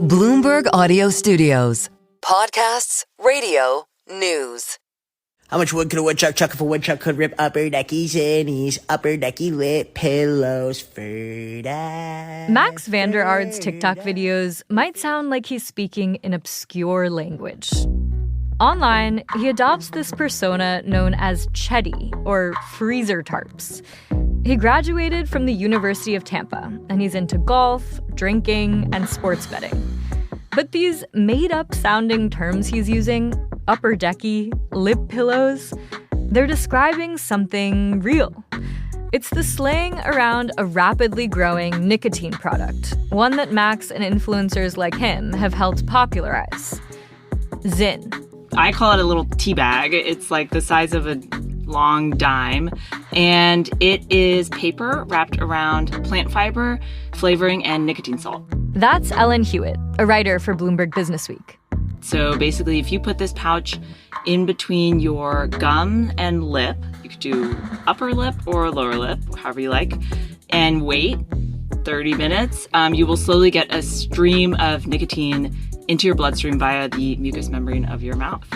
Bloomberg Audio Studios. Podcasts, radio, news. How much wood could a woodchuck chuck if a woodchuck could rip upper decky zinnies, upper decky lit pillows for that? Max Vander Aard's TikTok videos might sound like he's speaking an obscure language. Online, he adopts this persona known as Chetty, or freezer tarps. He graduated from the University of Tampa, and he's into golf, drinking, and sports betting. But these made-up sounding terms he's using, upper decky, lip pillows, they're describing something real. It's the slang around a rapidly growing nicotine product, one that Max and influencers like him have helped popularize. Zyn. I call it a little tea bag. It's like the size of a long dime, and it is paper wrapped around plant fiber, flavoring, and nicotine salt. That's Ellen Huet, a writer for Bloomberg Businessweek. So basically, if you put this pouch in between your gum and lip, you could do upper lip or lower lip, however you like, and wait 30 minutes, you will slowly get a stream of nicotine into your bloodstream via the mucous membrane of your mouth,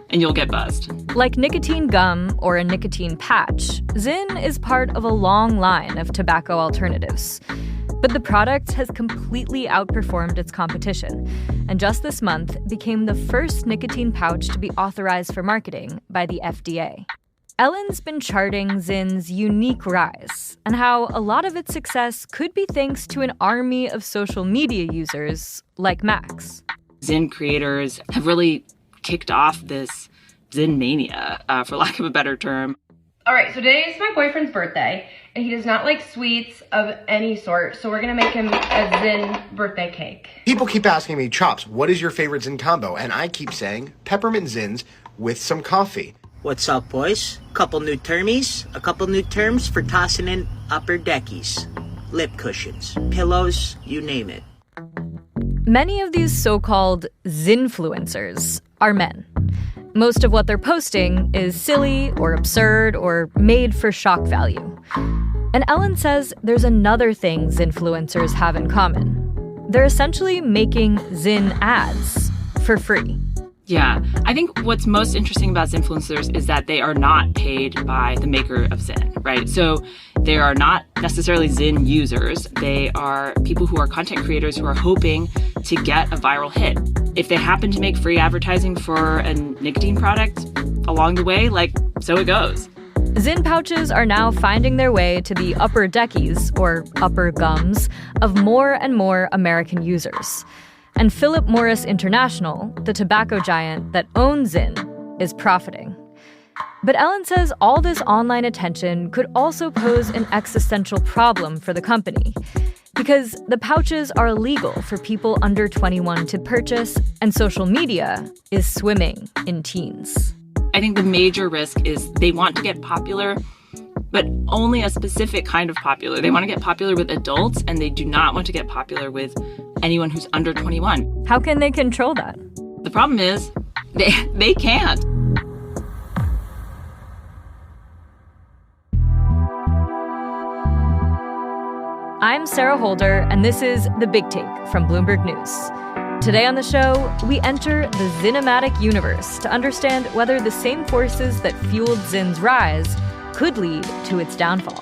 and you'll get buzzed. Like nicotine gum or a nicotine patch, Zyn is part of a long line of tobacco alternatives. But the product has completely outperformed its competition, and just this month became the first nicotine pouch to be authorized for marketing by the FDA. Ellen's been charting Zyn's unique rise and how a lot of its success could be thanks to an army of social media users like Max. Zyn creators have really kicked off this Zyn mania, for lack of a better term. All right, so today is my boyfriend's birthday, and he does not like sweets of any sort, so we're gonna make him a Zyn birthday cake. People keep asking me, Chops, what is your favorite Zyn combo? And I keep saying peppermint Zyns with some coffee. What's up, boys? A couple new terms for tossing in upper deckies, lip cushions, pillows, you name it. Many of these so-called Zynfluencers are men. Most of what they're posting is silly or absurd or made for shock value. And Ellen says there's another thing Zynfluencers have in common. They're essentially making Zyn ads for free. Yeah, I think what's most interesting about Zynfluencers is that they are not paid by the maker of Zyn, right? So they are not necessarily Zyn users. They are people who are content creators who are hoping to get a viral hit. If they happen to make free advertising for a nicotine product along the way, so it goes. Zyn pouches are now finding their way to the upper deckies, or upper gums, of more and more American users. And Philip Morris International, the tobacco giant that owns Zyn, is profiting. But Ellen says all this online attention could also pose an existential problem for the company, because the pouches are illegal for people under 21 to purchase, and social media is swimming in teens. I think the major risk is they want to get popular, but only a specific kind of popular. They want to get popular with adults, and they do not want to get popular with anyone who's under 21. How can they control that? The problem is they can't. I'm Sarah Holder, and this is The Big Take from Bloomberg News. Today on the show, we enter the Zynomatic universe to understand whether the same forces that fueled Zyn's rise could lead to its downfall.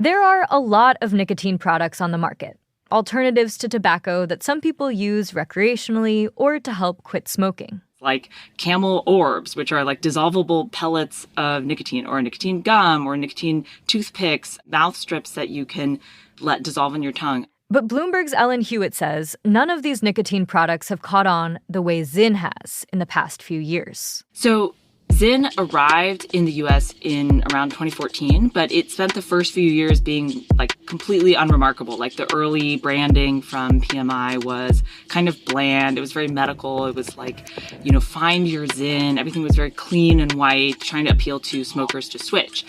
There are a lot of nicotine products on the market, alternatives to tobacco that some people use recreationally or to help quit smoking. Like Camel Orbs, which are like dissolvable pellets of nicotine, or nicotine gum, or nicotine toothpicks, mouth strips that you can let dissolve in your tongue. But Bloomberg's Ellen Huet says none of these nicotine products have caught on the way Zyn has in the past few years. So Zyn arrived in the U.S. in around 2014, but it spent the first few years being completely unremarkable. The early branding from PMI was kind of bland. It was very medical. It was find your Zyn. Everything was very clean and white, trying to appeal to smokers to switch.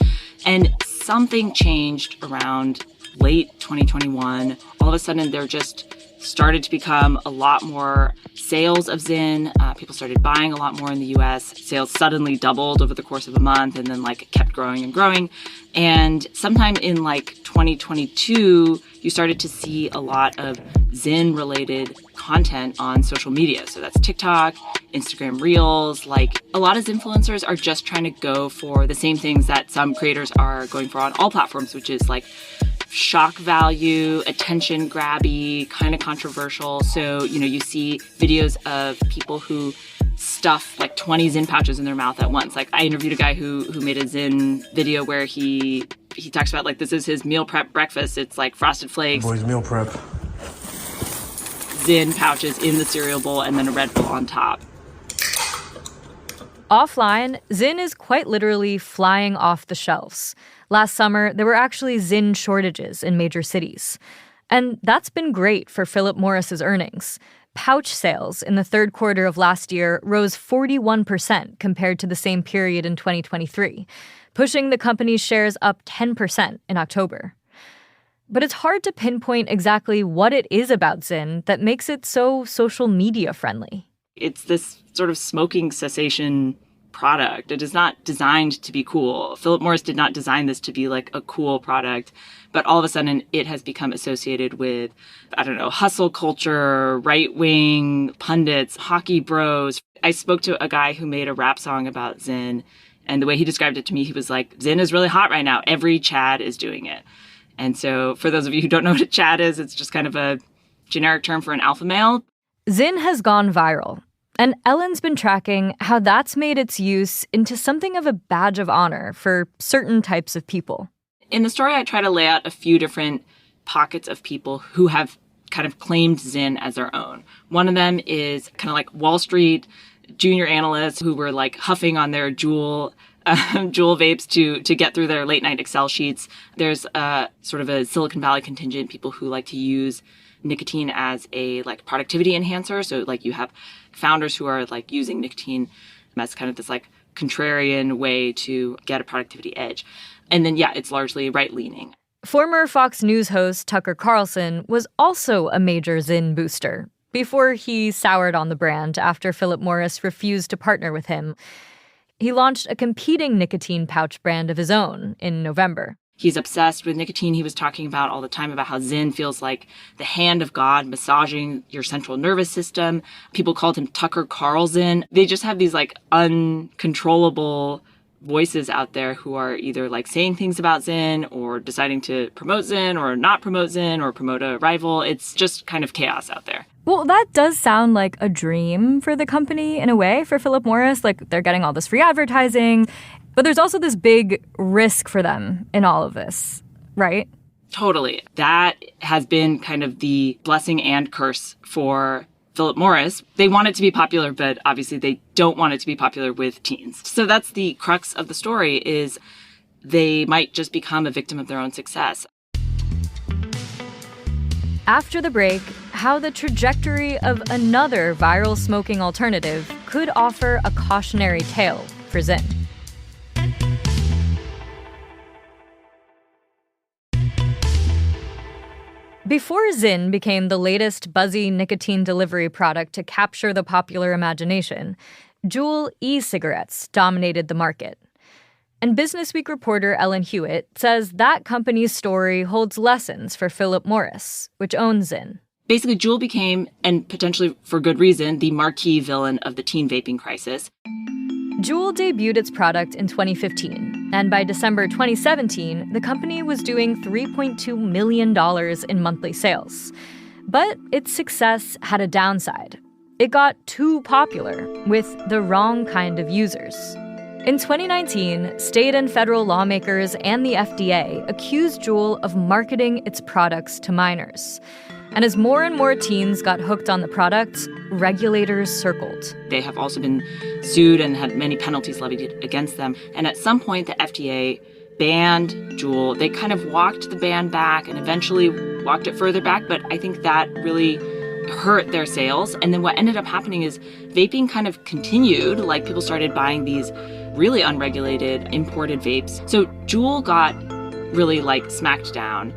And something changed around late 2021. All of a sudden, they're just started to become a lot more sales of Zyn. People started buying a lot more in the US. Sales suddenly doubled over the course of a month and then kept growing and growing. And sometime in 2022, you started to see a lot of Zyn related content on social media. So that's TikTok, Instagram Reels. A lot of Zynfluencers are just trying to go for the same things that some creators are going for on all platforms, which is shock value, attention grabby, kind of controversial. So, you see videos of people who stuff 20 Zyn pouches in their mouth at once. I interviewed a guy who made a Zyn video where he talks about this is his meal prep breakfast. It's Frosted Flakes. Boys meal prep. Zyn pouches in the cereal bowl and then a Red Bull on top. Offline, Zyn is quite literally flying off the shelves. Last summer, there were actually Zyn shortages in major cities. And that's been great for Philip Morris's earnings. Pouch sales in the third quarter of last year rose 41% compared to the same period in 2023, pushing the company's shares up 10% in October. But it's hard to pinpoint exactly what it is about Zyn that makes it so social media friendly. It's this sort of smoking cessation product. It is not designed to be cool. Philip Morris did not design this to be a cool product, but all of a sudden it has become associated with, hustle culture, right-wing pundits, hockey bros. I spoke to a guy who made a rap song about Zyn, and the way he described it to me, he was like, Zyn is really hot right now. Every Chad is doing it. And so for those of you who don't know what a Chad is, it's just kind of a generic term for an alpha male. Zyn has gone viral, and Ellen's been tracking how that's made its use into something of a badge of honor for certain types of people. In the story, I try to lay out a few different pockets of people who have kind of claimed Zyn as their own. One of them is kind of Wall Street junior analysts who were huffing on their Juul vapes to get through their late night Excel sheets. There's sort of a Silicon Valley contingent, people who like to use nicotine as a productivity enhancer. So you have founders who are using nicotine as kind of this contrarian way to get a productivity edge. And then, it's largely right-leaning. Former Fox News host Tucker Carlson was also a major Zyn booster before he soured on the brand after Philip Morris refused to partner with him. He launched a competing nicotine pouch brand of his own in November. He's obsessed with nicotine. He was talking about all the time about how Zyn feels like the hand of God massaging your central nervous system. People called him Tucker Carlson. They just have these uncontrollable voices out there who are either saying things about Zyn or deciding to promote Zyn or not promote Zyn or promote a rival. It's just kind of chaos out there. Well, that does sound like a dream for the company in a way, for Philip Morris. They're getting all this free advertising. But there's also this big risk for them in all of this, right? Totally. That has been kind of the blessing and curse for Philip Morris. They want it to be popular, but obviously they don't want it to be popular with teens. So that's the crux of the story, is they might just become a victim of their own success. After the break, how the trajectory of another viral smoking alternative could offer a cautionary tale for Zyn. Before Zyn became the latest buzzy nicotine delivery product to capture the popular imagination, Juul e-cigarettes dominated the market. And Businessweek reporter Ellen Huet says that company's story holds lessons for Philip Morris, which owns Zyn. Basically, Juul became, and potentially for good reason, the marquee villain of the teen vaping crisis. Juul debuted its product in 2015, and by December 2017, the company was doing $3.2 million in monthly sales. But its success had a downside. It got too popular with the wrong kind of users. In 2019, state and federal lawmakers and the FDA accused Juul of marketing its products to minors. And as more and more teens got hooked on the product, regulators circled. They have also been sued and had many penalties levied against them. And at some point, the FDA banned Juul. They kind of walked the ban back and eventually walked it further back. But I think that really hurt their sales. And then what ended up happening is vaping kind of continued. People started buying these really unregulated imported vapes. So Juul got really smacked down.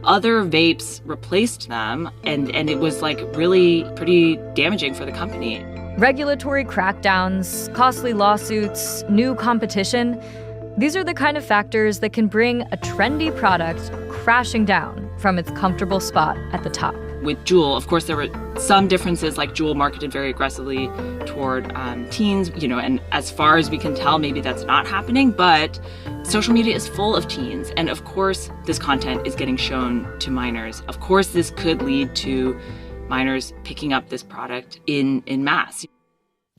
Other vapes replaced them, and it was like really pretty damaging for the company. Regulatory crackdowns, costly lawsuits, new competition. These are the kind of factors that can bring a trendy product crashing down from its comfortable spot at the top. With Juul, of course, there were some differences, like Juul marketed very aggressively toward teens, and as far as we can tell, maybe that's not happening, but social media is full of teens. And of course, this content is getting shown to minors. Of course, this could lead to minors picking up this product in mass.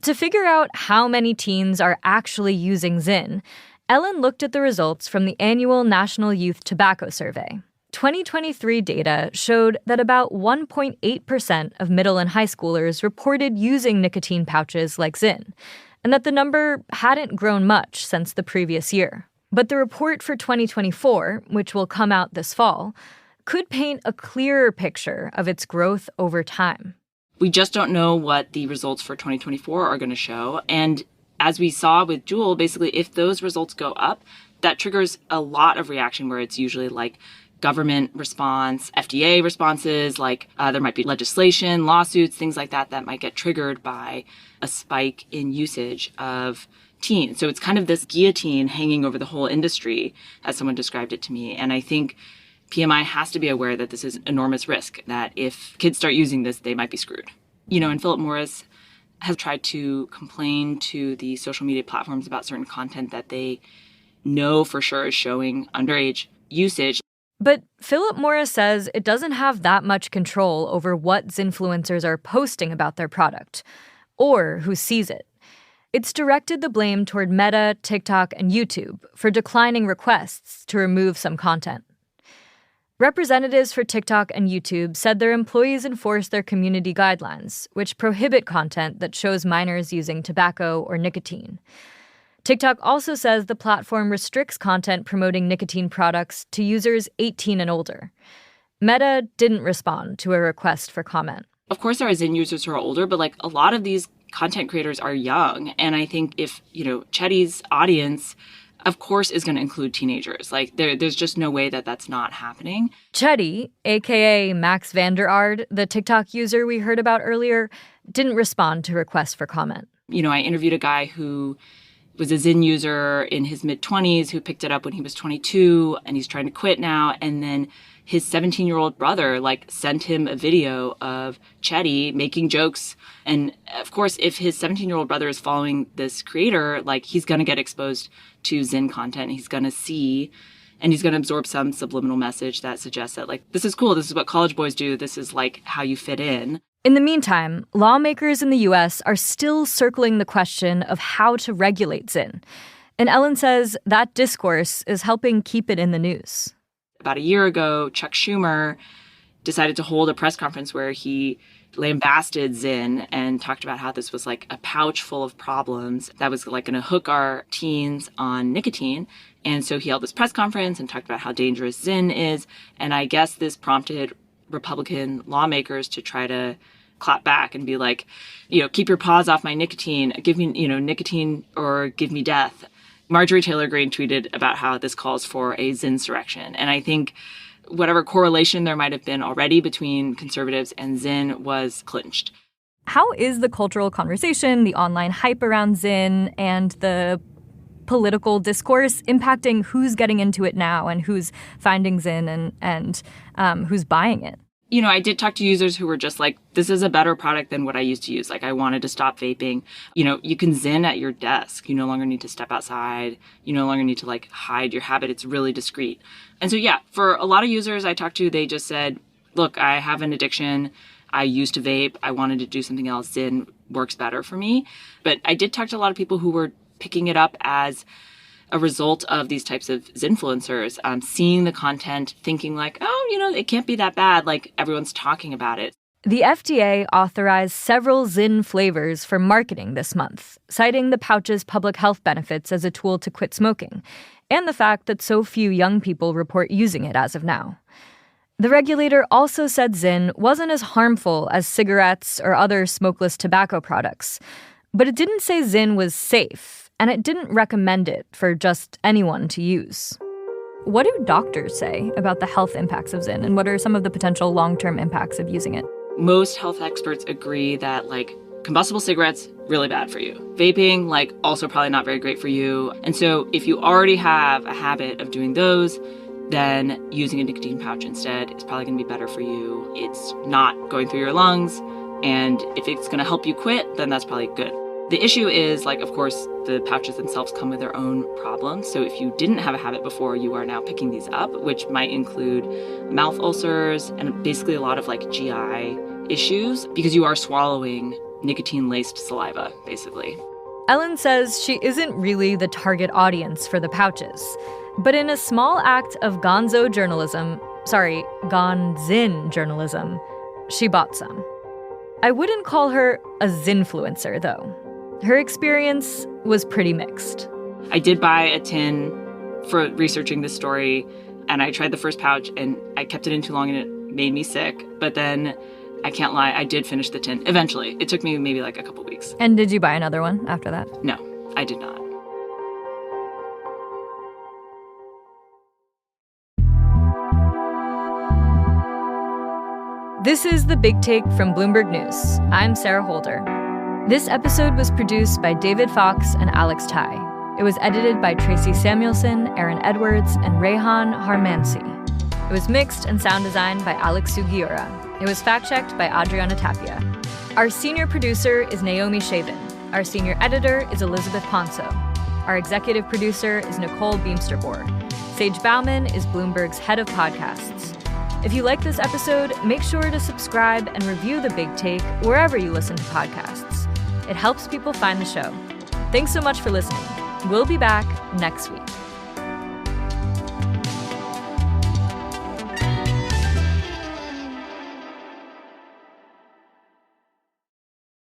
To figure out how many teens are actually using Zyn, Ellen looked at the results from the annual National Youth Tobacco Survey. 2023 data showed that about 1.8% of middle and high schoolers reported using nicotine pouches like Zyn, and that the number hadn't grown much since the previous year. But the report for 2024, which will come out this fall, could paint a clearer picture of its growth over time. We just don't know what the results for 2024 are going to show. And as we saw with Juul, basically, if those results go up, that triggers a lot of reaction where it's usually like government response, FDA responses, like there might be legislation, lawsuits, things like that might get triggered by a spike in usage of teens. So it's kind of this guillotine hanging over the whole industry, as someone described it to me. And I think PMI has to be aware that this is enormous risk, that if kids start using this, they might be screwed. And Philip Morris has tried to complain to the social media platforms about certain content that they know for sure is showing underage usage. But Philip Morris says it doesn't have that much control over what Zynfluencers are posting about their product, or who sees it. It's directed the blame toward Meta, TikTok, and YouTube for declining requests to remove some content. Representatives for TikTok and YouTube said their employees enforce their community guidelines, which prohibit content that shows minors using tobacco or nicotine. TikTok also says the platform restricts content promoting nicotine products to users 18 and older. Meta didn't respond to a request for comment. Of course, there are Zyn users who are older, but a lot of these content creators are young. And I think if, Chetty's audience, of course, is going to include teenagers. There's just no way that that's not happening. Chetty, a.k.a. Max Vander Aard, the TikTok user we heard about earlier, didn't respond to requests for comment. I interviewed a guy who was a Zyn user in his mid-20s who picked it up when he was 22, and he's trying to quit now. And then his 17-year-old brother, sent him a video of Chetty making jokes. And, of course, if his 17-year-old brother is following this creator, he's going to get exposed to Zyn content. He's going to see, and he's going to absorb some subliminal message that suggests that, this is cool. This is what college boys do. This is, how you fit in. In the meantime, lawmakers in the U.S. are still circling the question of how to regulate Zyn. And Ellen says that discourse is helping keep it in the news. About a year ago, Chuck Schumer decided to hold a press conference where he lambasted Zyn and talked about how this was a pouch full of problems that was going to hook our teens on nicotine. And so he held this press conference and talked about how dangerous Zyn is. And I guess this prompted Republican lawmakers to try to clap back and be keep your paws off my nicotine, give me, nicotine or give me death. Marjorie Taylor Greene tweeted about how this calls for a Zynsurrection. And I think whatever correlation there might have been already between conservatives and Zyn was clinched. How is the cultural conversation, the online hype around Zyn, and the political discourse impacting who's getting into it now and who's finding Zyn and who's buying it? I did talk to users who were just this is a better product than what I used to use. I wanted to stop vaping. You can Zyn at your desk. You no longer need to step outside. You no longer need to hide your habit. It's really discreet. And so, yeah, for a lot of users I talked to, they just said, look, I have an addiction. I used to vape. I wanted to do something else. Zyn works better for me. But I did talk to a lot of people who were picking it up as a result of these types of Zynfluencers, seeing the content, thinking it can't be that bad, everyone's talking about it. The FDA authorized several Zyn flavors for marketing this month, citing the pouch's public health benefits as a tool to quit smoking, and the fact that so few young people report using it as of now. The regulator also said Zyn wasn't as harmful as cigarettes or other smokeless tobacco products, but it didn't say Zyn was safe, and it didn't recommend it for just anyone to use. What do doctors say about the health impacts of Zyn, and what are some of the potential long-term impacts of using it? Most health experts agree that, combustible cigarettes, really bad for you. Vaping, also probably not very great for you. And so if you already have a habit of doing those, then using a nicotine pouch instead is probably going to be better for you. It's not going through your lungs, and if it's going to help you quit, then that's probably good. The issue is, of course, the pouches themselves come with their own problems. So if you didn't have a habit before, you are now picking these up, which might include mouth ulcers and basically a lot of GI issues because you are swallowing nicotine-laced saliva, basically. Ellen says she isn't really the target audience for the pouches. But in a small act of gonzin journalism, she bought some. I wouldn't call her a Zynfluencer, though. Her experience was pretty mixed. I did buy a tin for researching this story, and I tried the first pouch, and I kept it in too long, and it made me sick. But then, I can't lie, I did finish the tin eventually. It took me maybe a couple weeks. And did you buy another one after that? No, I did not. This is The Big Take from Bloomberg News. I'm Sarah Holder. This episode was produced by David Fox and Alex Tai. It was edited by Tracy Samuelson, Aaron Edwards, and Rehan Harmansi. It was mixed and sound designed by Alex Sugiura. It was fact-checked by Adriana Tapia. Our senior producer is Naomi Shavin. Our senior editor is Elizabeth Ponso. Our executive producer is Nicole Beamsterboer. Sage Bauman is Bloomberg's head of podcasts. If you like this episode, make sure to subscribe and review The Big Take wherever you listen to podcasts. It helps people find the show. Thanks so much for listening. We'll be back next week.